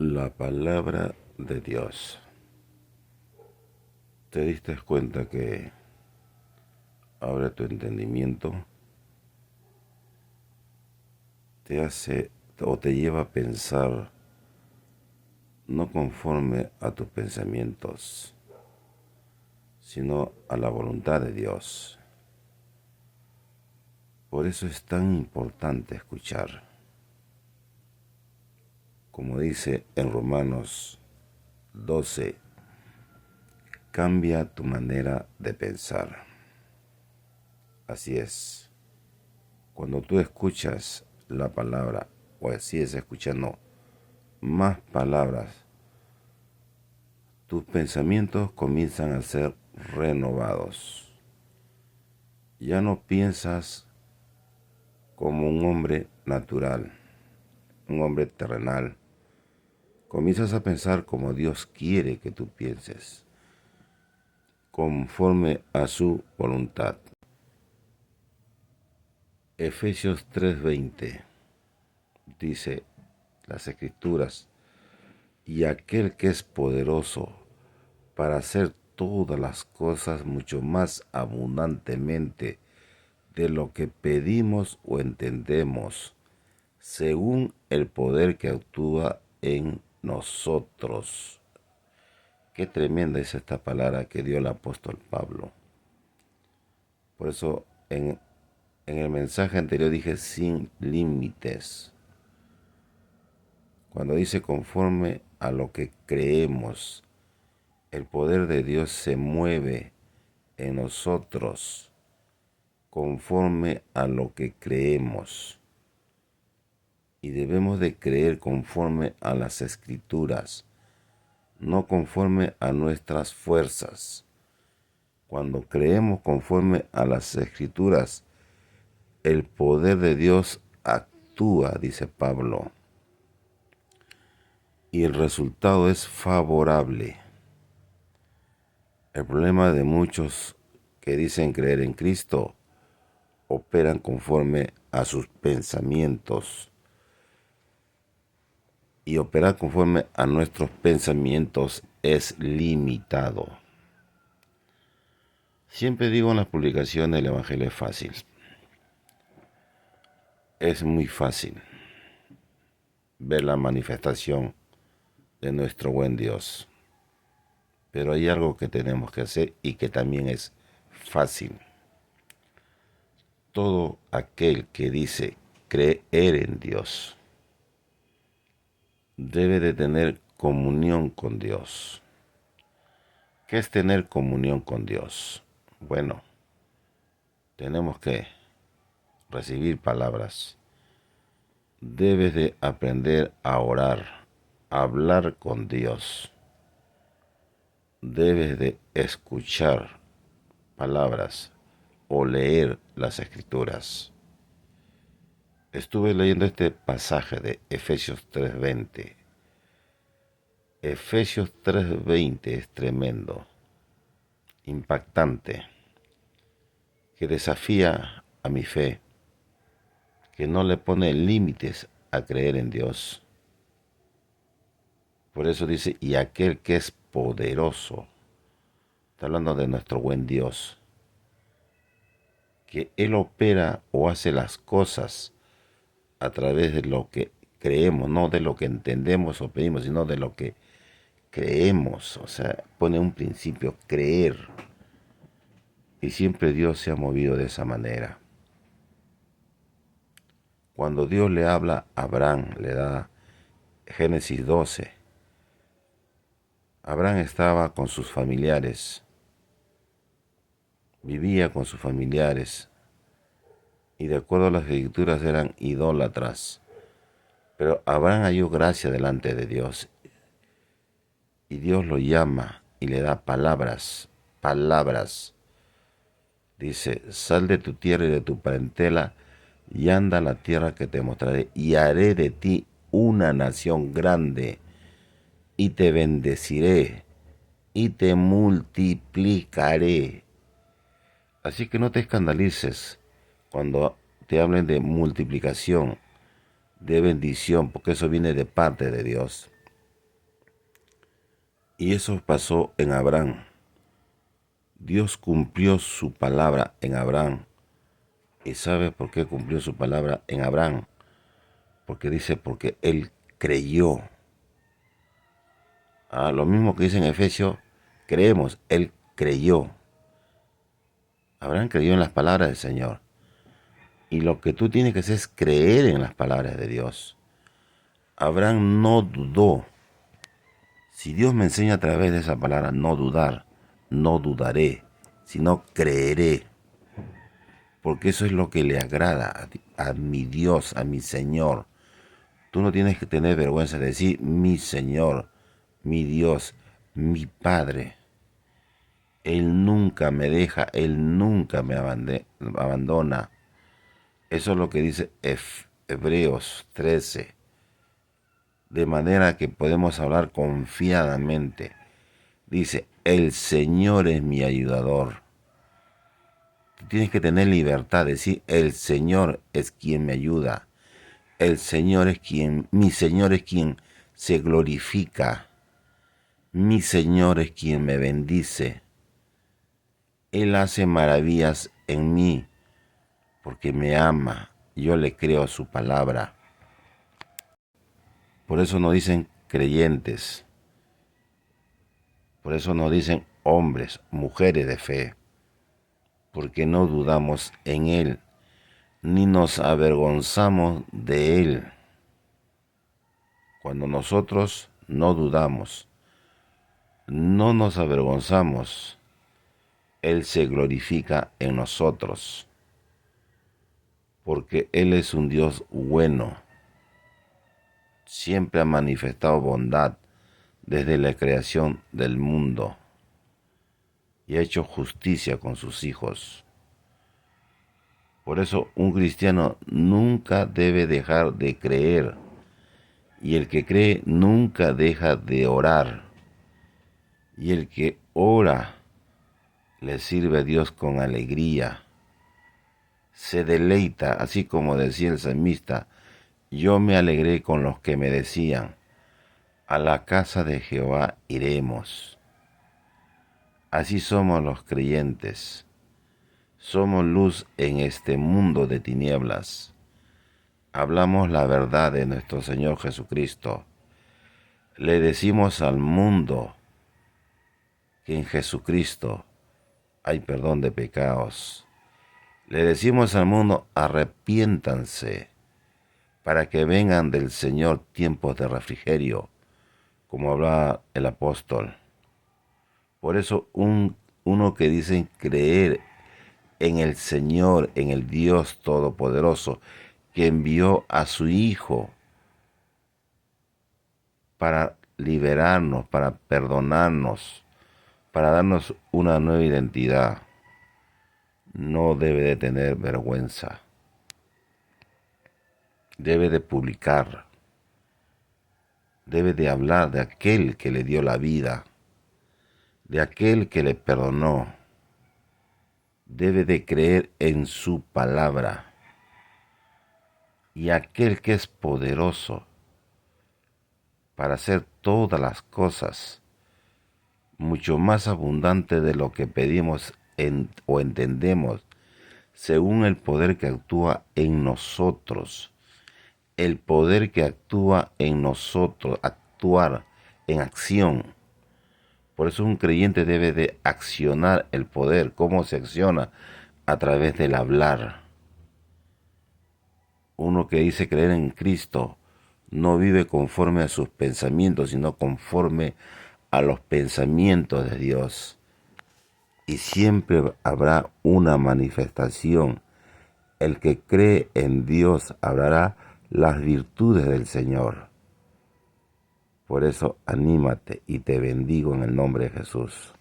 La palabra de Dios. ¿Te diste cuenta que abre tu entendimiento? Te hace o te lleva a pensar no conforme a tus pensamientos, sino a la voluntad de Dios. Por eso es tan importante escuchar. Como dice en Romanos 12, cambia tu manera de pensar. Así es. Cuando tú escuchas la palabra, o sigues escuchando más palabras, tus pensamientos comienzan a ser renovados. Ya no piensas como un hombre natural, un hombre terrenal. Comienzas a pensar como Dios quiere que tú pienses, conforme a su voluntad. Efesios 3:20 dice las Escrituras, y aquel que es poderoso para hacer todas las cosas mucho más abundantemente de lo que pedimos o entendemos, según el poder que actúa en nosotros. Qué tremenda es esta palabra que dio el apóstol Pablo. Por eso en el mensaje anterior dije sin límites. Cuando dice conforme a lo que creemos, el poder de Dios se mueve en nosotros conforme a lo que creemos. Y debemos de creer conforme a las Escrituras, no conforme a nuestras fuerzas. Cuando creemos conforme a las Escrituras, el poder de Dios actúa, dice Pablo, y el resultado es favorable. El problema de muchos que dicen creer en Cristo operan conforme a sus pensamientos, y operar conforme a nuestros pensamientos es limitado. Siempre digo en las publicaciones, el Evangelio es fácil. Es muy fácil ver la manifestación de nuestro buen Dios. Pero hay algo que tenemos que hacer y que también es fácil. Todo aquel que dice creer en Dios debe de tener comunión con Dios. ¿Qué es tener comunión con Dios? Bueno, tenemos que recibir palabras. Debes de aprender a orar, a hablar con Dios. Debes de escuchar palabras o leer las Escrituras. Estuve leyendo este pasaje de Efesios 3:20. Efesios 3:20 es tremendo, impactante, que desafía a mi fe, que no le pone límites a creer en Dios. Por eso dice, y aquel que es poderoso, está hablando de nuestro buen Dios, que Él opera o hace las cosas a través de lo que creemos, no de lo que entendemos o pedimos, sino de lo que creemos. O sea, pone un principio, creer. Y siempre Dios se ha movido de esa manera. Cuando Dios le habla a Abraham, le da Génesis 12. Abraham estaba con sus familiares, vivía con sus familiares, y de acuerdo a las escrituras eran idólatras. Pero Abraham halló gracia delante de Dios, y Dios lo llama y le da palabras, palabras. Dice, sal de tu tierra y de tu parentela, y anda a la tierra que te mostraré, y haré de ti una nación grande, y te bendeciré, y te multiplicaré. Así que no te escandalices cuando te hablen de multiplicación, de bendición, porque eso viene de parte de Dios. Y eso pasó en Abraham. Dios cumplió su palabra en Abraham. ¿Y sabe por qué cumplió su palabra en Abraham? Porque dice, porque él creyó. Lo mismo que dice en Efesios, creemos, él creyó. Abraham creyó en las palabras del Señor. Y lo que tú tienes que hacer es creer en las palabras de Dios. Abraham no dudó. Si Dios me enseña a través de esa palabra, no dudar, no dudaré, sino creeré. Porque eso es lo que le agrada a mi Dios, a mi Señor. Tú no tienes que tener vergüenza de decir mi Señor, mi Dios, mi Padre. Él nunca me deja, Él nunca me abandona. Eso es lo que dice Hebreos 13. De manera que podemos hablar confiadamente. Dice, el Señor es mi ayudador. Tú tienes que tener libertad de decir, el Señor es quien me ayuda. Mi Señor es quien se glorifica. Mi Señor es quien me bendice. Él hace maravillas en mí porque me ama. Yo le creo su palabra. Por eso nos dicen creyentes. Por eso nos dicen hombres, mujeres de fe. Porque no dudamos en Él, ni nos avergonzamos de Él. Cuando nosotros no dudamos, no nos avergonzamos, Él se glorifica en nosotros. Porque Él es un Dios bueno. Siempre ha manifestado bondad desde la creación del mundo y ha hecho justicia con sus hijos. Por eso un cristiano nunca debe dejar de creer, y el que cree nunca deja de orar, y el que ora le sirve a Dios con alegría, se deleita, así como decía el salmista, yo me alegré con los que me decían, a la casa de Jehová iremos. Así somos los creyentes. Somos luz en este mundo de tinieblas. Hablamos la verdad de nuestro Señor Jesucristo. Le decimos al mundo que en Jesucristo hay perdón de pecados. Le decimos al mundo, arrepiéntanse para que vengan del Señor tiempos de refrigerio, como hablaba el apóstol. Por eso uno que dice creer en el Señor, en el Dios Todopoderoso, que envió a su Hijo para liberarnos, para perdonarnos, para darnos una nueva identidad, no debe de tener vergüenza. Debe de publicar, debe de hablar de aquel que le dio la vida, de aquel que le perdonó. Debe de creer en su palabra. Y aquel que es poderoso para hacer todas las cosas, mucho más abundante de lo que pedimos o entendemos, según el poder que actúa en nosotros. El poder que actúa en nosotros, actuar en acción. Por eso un creyente debe de accionar el poder. ¿Cómo se acciona? A través del hablar. Uno que dice creer en Cristo no vive conforme a sus pensamientos, sino conforme a los pensamientos de Dios. Y siempre habrá una manifestación. El que cree en Dios hablará las virtudes del Señor. Por eso anímate y te bendigo en el nombre de Jesús.